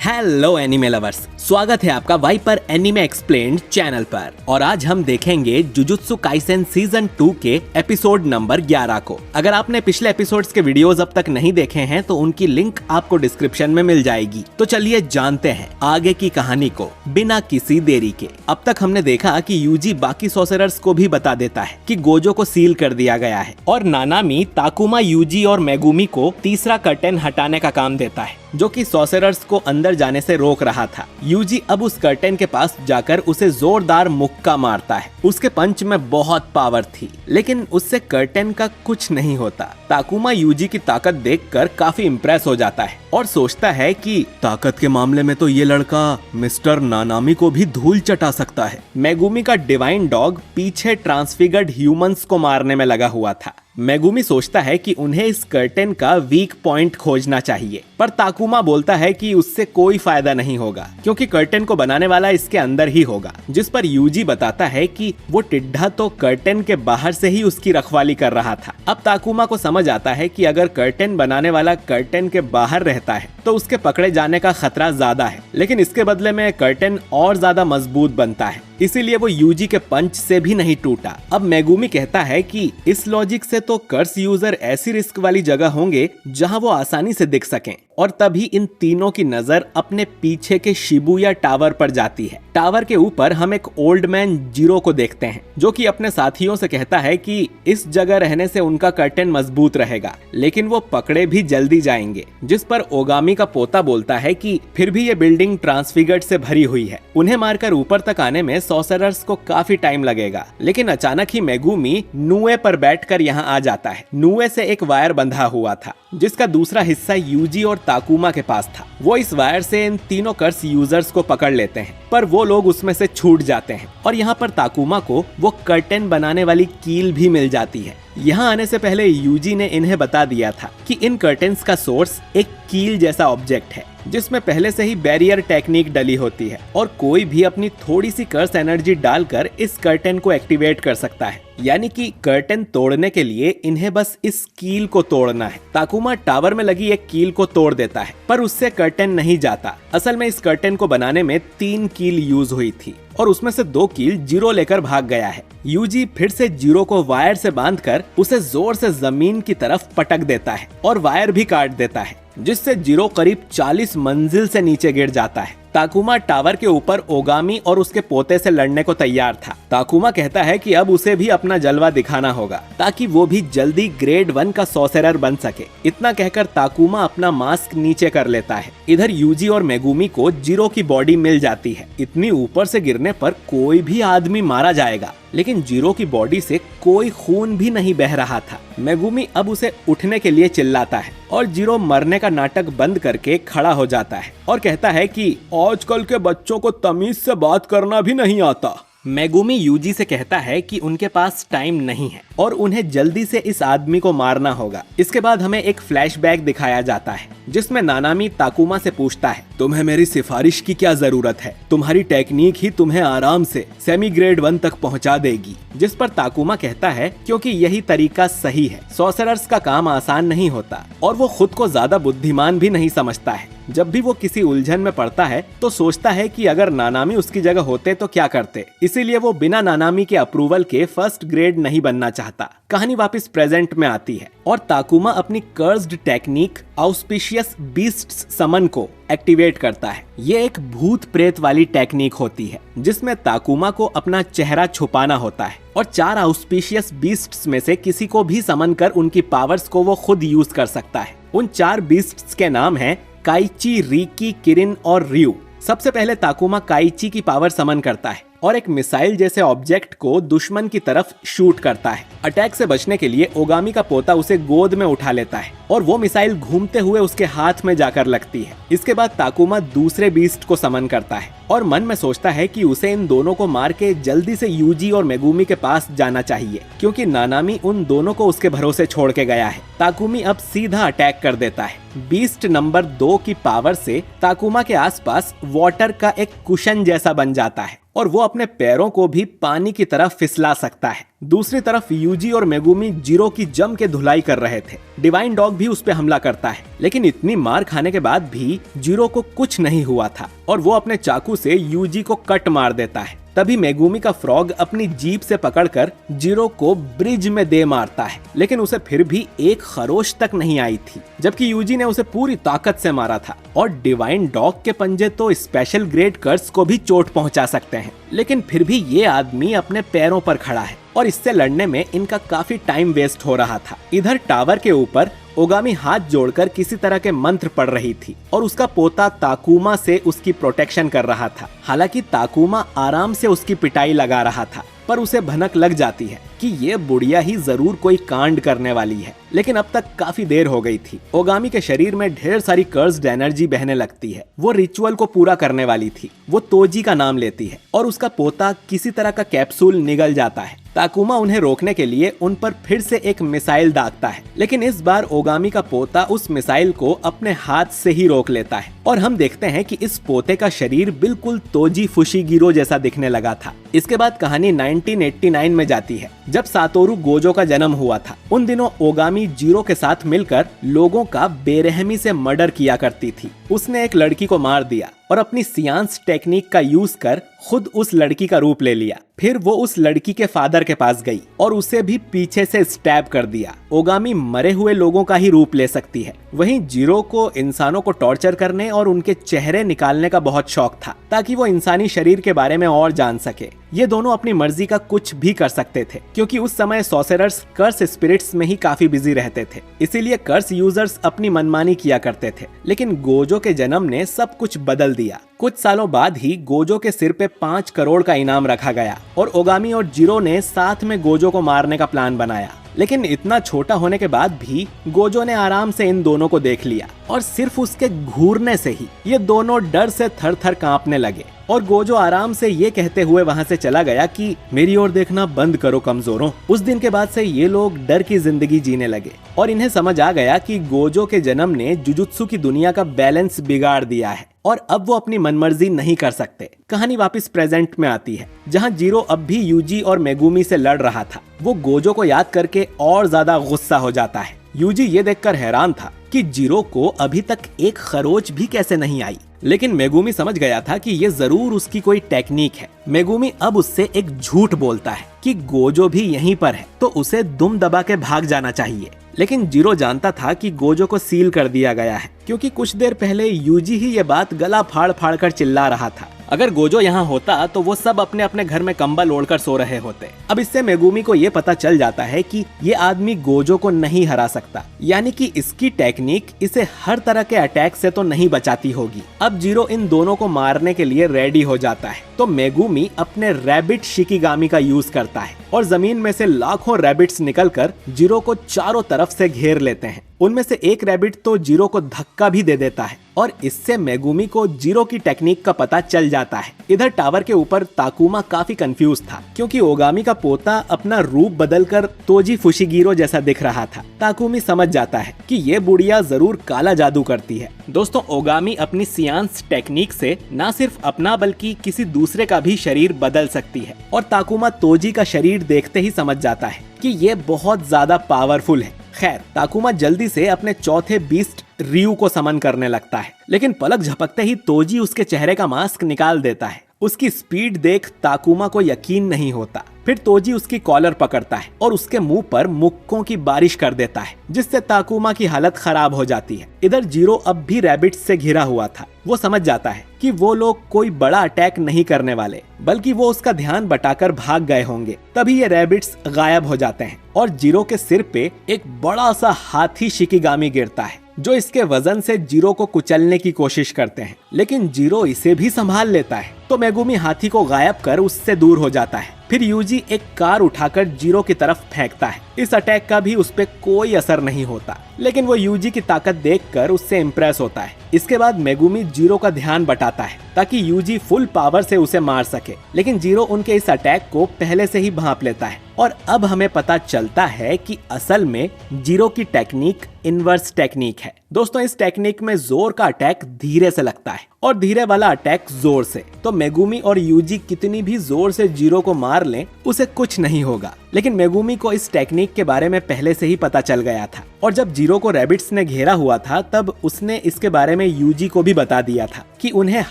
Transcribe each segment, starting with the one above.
Hello anime lovers, स्वागत है आपका वाइपर एनिमे एक्सप्लेन्ड चैनल पर। और आज हम देखेंगे जुजुत्सु काइसेन सीजन 2 के एपिसोड नंबर 11 को। अगर आपने पिछले एपिसोड्स के वीडियोस अब तक नहीं देखे हैं तो उनकी लिंक आपको डिस्क्रिप्शन में मिल जाएगी। तो चलिए जानते हैं आगे की कहानी को बिना किसी देरी के। अब तक हमने देखा कि यूजी बाकी सॉर्सरर्स को भी बता देता है कि गोजो को सील कर दिया गया है और नानामी ताकुमा, यूजी और मेगुमी को तीसरा कर्टेन हटाने का काम देता है जो कि सॉर्सरर्स को अंदर जाने से रोक रहा था। यूजी अब उस कर्टेन के पास जाकर उसे जोरदार मुक्का मारता है। उसके पंच में बहुत पावर थी लेकिन उससे कर्टेन का कुछ नहीं होता। ताकुमा यूजी की ताकत देखकर काफी इम्प्रेस हो जाता है और सोचता है कि ताकत के मामले में तो ये लड़का मिस्टर नानामी को भी धूल चटा सकता है। मेगुमी का डिवाइन डॉग पीछे ट्रांसफिगर्ड ह्यूमंस को मारने में लगा हुआ था। मेगुमी सोचता है कि उन्हें इस कर्टेन का वीक पॉइंट खोजना चाहिए, पर ताकुमा बोलता है कि उससे कोई फायदा नहीं होगा क्योंकि कर्टेन को बनाने वाला इसके अंदर ही होगा। जिस पर यूजी बताता है कि वो टिड्ढा तो कर्टेन के बाहर से ही उसकी रखवाली कर रहा था। अब ताकुमा को समझ आता है कि अगर कर्टेन बनाने वाला कर्टेन के बाहर रहता है तो उसके पकड़े जाने का खतरा ज्यादा है, लेकिन इसके बदले में कर्टेन और ज्यादा मजबूत बनता है। इसीलिए वो यूजी के पंच से भी नहीं टूटा। अब मेगुमी कहता है कि इस लॉजिक से तो कर्स यूजर ऐसी रिस्क वाली जगह होंगे जहां वो आसानी से दिख सकें। और तभी इन तीनों की नजर अपने पीछे के शिबुया टावर पर जाती है। टावर के ऊपर हम एक ओल्ड मैन जीरो को देखते हैं जो कि अपने साथियों से कहता है कि इस जगह रहने से उनका कर्टेन मजबूत रहेगा, लेकिन वो पकड़े भी जल्दी जाएंगे। जिस पर ओगामी का पोता बोलता है कि फिर भी ये बिल्डिंग ट्रांसफिगर्ड से भरी हुई है, उन्हें मारकर ऊपर तक आने में सॉर्सरर्स को काफी टाइम लगेगा। लेकिन अचानक ही मेगुमी नुए पर बैठकर यहाँ आ जाता है। नुए से एक वायर बंधा हुआ था जिसका दूसरा हिस्सा यूजी और ताकुमा के पास था। वो इस वायर से इन तीनों कर्स यूजर्स को पकड़ लेते हैं, पर वो लोग उसमें से छूट जाते हैं और यहाँ पर ताकुमा को वो कर्टेन बनाने वाली कील भी मिल जाती है। यहाँ आने से पहले यूजी ने इन्हें बता दिया था कि इन कर्टेन्स का सोर्स एक कील जैसा ऑब्जेक्ट है जिसमें पहले से ही बैरियर टेक्निक डली होती है और कोई भी अपनी थोड़ी सी कर्स एनर्जी डालकर इस कर्टेन को एक्टिवेट कर सकता है। यानी कि कर्टेन तोड़ने के लिए इन्हें बस इस कील को तोड़ना है। ताकुमा टावर में लगी एक कील को तोड़ देता है पर उससे कर्टेन नहीं जाता। असल में इस कर्टेन को बनाने में 3 कील यूज हुई थी और उसमें से 2 कील जीरो लेकर भाग गया है। यूजी फिर से जीरो को वायर से बांधकर उसे जोर से जमीन की तरफ पटक देता है और वायर भी काट देता है, जिससे जीरो करीब 40 मंजिल से नीचे गिर जाता है। ताकुमा टावर के ऊपर ओगामी और उसके पोते से लड़ने को तैयार था। ताकुमा कहता है कि अब उसे भी अपना जलवा दिखाना होगा ताकि वो भी जल्दी ग्रेड 1 का सॉर्सरर बन सके। इतना कहकर ताकुमा अपना मास्क नीचे कर लेता है। इधर यूजी और मेगुमी को जीरो की बॉडी मिल जाती है। इतनी ऊपर से गिरने पर कोई भी आदमी मारा जाएगा, लेकिन जीरो की बॉडी से कोई खून भी नहीं बह रहा था। मेगुमी अब उसे उठने के लिए चिल्लाता है और जीरो मरने का नाटक बंद करके खड़ा हो जाता है और कहता है कि आजकल के बच्चों को तमीज से बात करना भी नहीं आता। मेगुमी यूजी से कहता है कि उनके पास टाइम नहीं है और उन्हें जल्दी से इस आदमी को मारना होगा। इसके बाद हमें एक फ्लैशबैक दिखाया जाता है जिसमें नानामी ताकुमा से पूछता है, तुम्हें मेरी सिफारिश की क्या जरूरत है? तुम्हारी टेक्निक ही तुम्हें आराम से सेमी ग्रेड 1 तक पहुंचा देगी। जिस पर ताकुमा कहता है क्योंकि यही तरीका सही है। सॉर्सरर्स का काम आसान नहीं होता और वो खुद को ज्यादा बुद्धिमान भी नहीं समझता है। जब भी वो किसी उलझन में पड़ता है तो सोचता है कि अगर नानामी उसकी जगह होते तो क्या करते। इसीलिए वो बिना नानामी के अप्रूवल के फर्स्ट ग्रेड नहीं बनना चाहता। कहानी वापस प्रेजेंट में आती है और ताकुमा अपनी कर्स्ड टेक्निक ऑस्पिशियस बीस्ट्स समन को एक्टिवेट करता है। ये एक भूत प्रेत वाली टेक्निक होती है जिसमें ताकुमा को अपना चेहरा छुपाना होता है और 4 ऑस्पिशियस बीस्ट्स में से किसी को भी समन कर उनकी पावर्स को वो खुद यूज कर सकता है। उन 4 बीस्ट्स के नाम हैं काइची, रिकी, किरिन और रियू। सबसे पहले ताकुमा काइची की पावर समन करता है और एक मिसाइल जैसे ऑब्जेक्ट को दुश्मन की तरफ शूट करता है। अटैक से बचने के लिए ओगामी का पोता उसे गोद में उठा लेता है और वो मिसाइल घूमते हुए उसके हाथ में जाकर लगती है। इसके बाद ताकुमा दूसरे बीस्ट को समन करता है और मन में सोचता है कि उसे इन दोनों को मार के जल्दी से यूजी और मेगुमी के पास जाना चाहिए क्योंकि नानामी उन दोनों को उसके भरोसे छोड़ के गया है। ताकुमी अब सीधा अटैक कर देता है। बीस्ट नंबर 2 की पावर से ताकुमा के आसपास वाटर का एक कुशन जैसा बन जाता है और वो अपने पैरों को भी पानी की तरह फिसला सकता है। दूसरी तरफ यूजी और मेगुमी जीरो की जम के धुलाई कर रहे थे। डिवाइन डॉग भी उस पे हमला करता है, लेकिन इतनी मार खाने के बाद भी जीरो को कुछ नहीं हुआ था और वो अपने चाकू से यूजी को कट मार देता है। तभी मेगुमी का फ्रॉग अपनी जीप से पकड़कर जीरो को ब्रिज में दे मारता है, लेकिन उसे फिर भी एक खरोश तक नहीं आई थी, जबकि यूजी ने उसे पूरी ताकत से मारा था। और डिवाइन डॉग के पंजे तो स्पेशल ग्रेड कर्स को भी चोट पहुंचा सकते हैं, लेकिन फिर भी ये आदमी अपने पैरों पर खड़ा है और इससे लड़ने में इनका काफी टाइम वेस्ट हो रहा था। इधर टावर के ऊपर ओगामी हाथ जोड़कर किसी तरह के मंत्र पढ़ रही थी और उसका पोता ताकुमा से उसकी प्रोटेक्शन कर रहा था। हालांकि ताकुमा आराम से उसकी पिटाई लगा रहा था, पर उसे भनक लग जाती है कि ये बुढ़िया ही जरूर कोई कांड करने वाली है, लेकिन अब तक काफी देर हो गई थी। ओगामी के शरीर में ढेर सारी कर्स्ड एनर्जी बहने लगती है। वो रिचुअल को पूरा करने वाली थी। वो तोजी का नाम लेती है और उसका पोता किसी तरह का कैप्सूल निगल जाता है। ताकुमा उन्हें रोकने के लिए उन पर फिर से एक मिसाइल दागता है, लेकिन इस बार ओगामी का पोता उस मिसाइल को अपने हाथ से ही रोक लेता है और हम देखते हैं कि इस पोते का शरीर बिल्कुल तोजी फुशिगिरो जैसा दिखने लगा था। इसके बाद कहानी 1989 में जाती है, जब सातोरू गोजो का जन्म हुआ था। उन दिनों ओगामी जीरो के साथ मिलकर लोगों का बेरहमी से मर्डर किया करती थी। उसने एक लड़की को मार दिया और अपनी सियांस टेक्निक का यूज कर खुद उस लड़की का रूप ले लिया। फिर वो उस लड़की के फादर के पास गई और उसे भी पीछे से स्टैब कर दिया। ओगामी मरे हुए लोगों का ही रूप ले सकती है। वहीं जीरो को इंसानों को टॉर्चर करने और उनके चेहरे निकालने का बहुत शौक था, ताकि वो इंसानी शरीर के बारे में और जान सके। ये दोनों अपनी मर्जी का कुछ भी कर सकते थे, क्योंकि उस समय सॉसेरर्स कर्स स्पिरिट्स में ही काफी बिजी रहते थे। इसीलिए कर्स यूजर्स अपनी मनमानी किया करते थे। लेकिन गोजो के जन्म ने सब कुछ बदल दिया। कुछ सालों बाद ही गोजो के सिर पे 5 करोड़ का इनाम रखा गया और ओगामी और जीरो ने साथ में गोजो को मारने का प्लान बनाया। लेकिन इतना छोटा होने के बाद भी गोजो ने आराम से इन दोनों को देख लिया और सिर्फ उसके घूरने से ही ये दोनों डर से थर थर कांपने लगे। और गोजो आराम से ये कहते हुए वहां से चला गया कि मेरी ओर देखना बंद करो कमजोरों। उस दिन के बाद से ये लोग डर की जिंदगी जीने लगे और इन्हें समझ आ गया कि गोजो के जन्म ने जुजुत्सु की दुनिया का बैलेंस बिगाड़ दिया है और अब वो अपनी मनमर्जी नहीं कर सकते। कहानी वापस प्रेजेंट में आती है, जहां जीरो अब भी यूजी और मेगुमी से लड़ रहा था। वो गोजो को याद करके और ज्यादा गुस्सा हो जाता है। यूजी ये देखकर हैरान था कि जीरो को अभी तक एक खरोच भी कैसे नहीं आई, लेकिन मेगुमी समझ गया था कि ये जरूर उसकी कोई टेक्निक है। मेगुमी अब उससे एक झूठ बोलता है कि गोजो भी यहीं पर है, तो उसे दुम दबा के भाग जाना चाहिए। लेकिन जीरो जानता था कि गोजो को सील कर दिया गया है, क्योंकि कुछ देर पहले यूजी ही ये बात गला फाड़ फाड़ कर चिल्ला रहा था। अगर गोजो यहाँ होता तो वो सब अपने अपने घर में कंबल ओढ़कर सो रहे होते। अब इससे मेगुमी को ये पता चल जाता है कि ये आदमी गोजो को नहीं हरा सकता, यानी कि इसकी टेक्निक इसे हर तरह के अटैक से तो नहीं बचाती होगी। अब जीरो इन दोनों को मारने के लिए रेडी हो जाता है, तो मेगुमी अपने रैबिट शिकिगामी का यूज करता है और जमीन में से लाखों रैबिट्स निकलकर जीरो को चारों तरफ से घेर लेते हैं। उनमें से एक रैबिट तो जीरो को धक्का भी दे देता है और इससे मेगुमी को जीरो की टेक्निक का पता चल जाता है। इधर टावर के ऊपर ताकुमा काफी कंफ्यूज था, क्योंकि ओगामी का पोता अपना रूप बदलकर तोजी फुशिगिरो जैसा दिख रहा था। ताकुमी समझ जाता है कि ये बुढ़िया जरूर काला जादू करती है। दोस्तों, ओगामी अपनी सियांस टेक्निक से न सिर्फ अपना बल्कि किसी दूसरे का भी शरीर बदल सकती है और ताकुमा तोजी का शरीर देखते ही समझ जाता है कि ये बहुत ज्यादा पावरफुल है। खैर, ताकुमा जल्दी से अपने चौथे बीस्ट रियू को समन करने लगता है, लेकिन पलक झपकते ही तोजी उसके चेहरे का मास्क निकाल देता है। उसकी स्पीड देख ताकुमा को यकीन नहीं होता। फिर तोजी उसकी कॉलर पकड़ता है और उसके मुंह पर मुक्कों की बारिश कर देता है, जिससे ताकुमा की हालत खराब हो जाती है। इधर जीरो अब भी रैबिट्स से घिरा हुआ था। वो समझ जाता है कि वो लोग कोई बड़ा अटैक नहीं करने वाले, बल्कि वो उसका ध्यान बटाकर भाग गए होंगे। तभी ये रैबिट्स गायब हो जाते हैं और जीरो के सिर पे एक बड़ा सा हाथी शिकिगामी गिरता है, जो इसके वजन से जीरो को कुचलने की कोशिश करते हैं, लेकिन जीरो इसे भी संभाल लेता है। तो मेगुमी हाथी को गायब कर उससे दूर हो जाता है। फिर यूजी एक कार उठाकर जीरो की तरफ फेंकता है। इस अटैक का भी उस पे कोई असर नहीं होता, लेकिन वो यूजी की ताकत देखकर उससे इम्प्रेस होता है। इसके बाद मेगुमी जीरो का ध्यान बटाता है ताकि यूजी फुल पावर से उसे मार सके, लेकिन जीरो उनके इस अटैक को पहले से ही भांप लेता है। और अब हमें पता चलता है कि असल में जीरो की टेक्निक इनवर्स टेक्निक है। दोस्तों, इस टेक्निक में जोर का अटैक धीरे से लगता है और धीरे वाला अटैक जोर से। तो मेगुमी और यूजी कितनी भी जोर से जीरो को मार लें उसे कुछ नहीं होगा। लेकिन मेगुमी को इस टेक्निक के बारे में पहले से ही पता चल गया था और जब जीरो को रैबिट्स ने घेरा हुआ था तब उसने इसके बारे में यूजी को भी बता दिया था कि उन्हें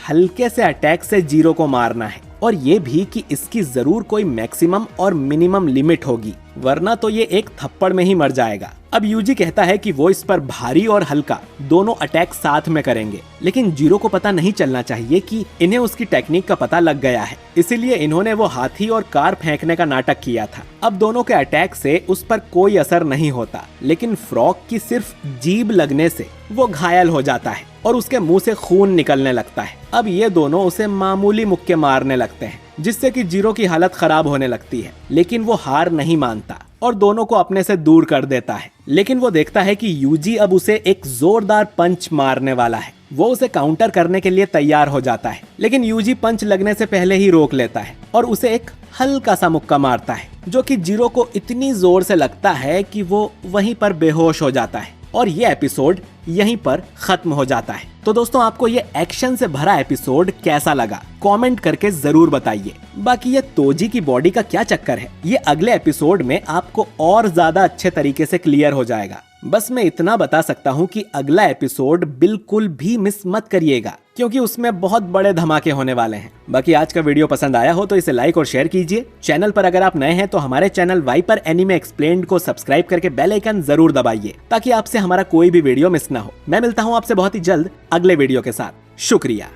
हल्के से अटैक से जीरो को मारना है और ये भी कि इसकी जरूर कोई मैक्सिमम और मिनिमम लिमिट होगी, वरना तो ये एक थप्पड़ में ही मर जाएगा। अब यूजी कहता है कि वो इस पर भारी और हल्का दोनों अटैक साथ में करेंगे, लेकिन जीरो को पता नहीं चलना चाहिए कि इन्हें उसकी टेक्निक का पता लग गया है, इसीलिए इन्होंने वो हाथी और कार फेंकने का नाटक किया था। अब दोनों के अटैक से उस पर कोई असर नहीं होता, लेकिन फ्रॉग की सिर्फ जीभ लगने से वो घायल हो जाता है और उसके मुंह से खून निकलने लगता है। अब ये दोनों उसे मामूली मुक्के मारने लगते हैं, जिससे कि जीरो की हालत खराब होने लगती है, लेकिन वो हार नहीं मानता और दोनों को अपने से दूर कर देता है। लेकिन वो देखता है कि यूजी अब उसे एक जोरदार पंच मारने वाला है। वो उसे काउंटर करने के लिए तैयार हो जाता है, लेकिन यूजी पंच लगने से पहले ही रोक लेता है और उसे एक हल्का सा मुक्का मारता है, जो कि जीरो को इतनी जोर से लगता है कि वो वहीं पर बेहोश हो जाता है और ये एपिसोड यहीं पर खत्म हो जाता है। तो दोस्तों, आपको ये एक्शन से भरा एपिसोड कैसा लगा कमेंट करके जरूर बताइए। बाकी ये तोजी की बॉडी का क्या चक्कर है, ये अगले एपिसोड में आपको और ज्यादा अच्छे तरीके से क्लियर हो जाएगा। बस मैं इतना बता सकता हूँ कि अगला एपिसोड बिल्कुल भी मिस मत करिएगा, क्योंकि उसमें बहुत बड़े धमाके होने वाले हैं। बाकी आज का वीडियो पसंद आया हो तो इसे लाइक और शेयर कीजिए। चैनल पर अगर आप नए हैं तो हमारे चैनल वाइपर एनीमे एक्सप्लेन्ड को सब्सक्राइब करके बेल आइकन जरूर दबाइए, ताकि आपसे हमारा कोई भी वीडियो मिस ना हो। मैं मिलता हूँ आपसे बहुत ही जल्द अगले वीडियो के साथ। शुक्रिया।